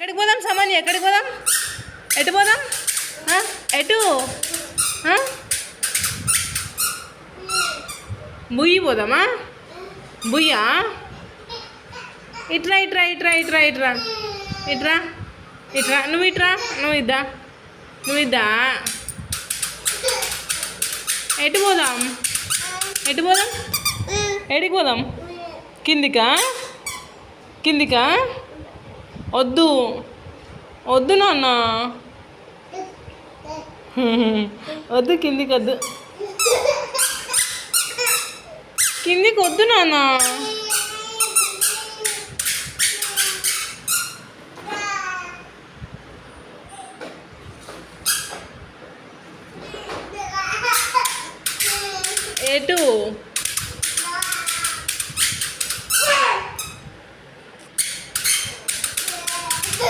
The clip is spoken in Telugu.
ఎక్కడికి పోదాం సామాన్య? ఎక్కడికి పోదాం? ఎటు పోదాం? ఎటు? బుయ్యి పోదామా? బుయ్యా? ఇట్రా ఇట్రా ఇట్రా ఇట్రా ఇట్రా ఇట్రా ఇట్రా నువ్వు ఇట్రా నువ్వు ఇద్దా ఎటు పోదాం? ఎటు పోదాం? ఎడికి పోదాం? కిందికా? కిందికా? వద్దు వద్దు నాన్న, వద్దు కిందికి వద్దు, కిందికి వద్దు నాన్న. ఎటు?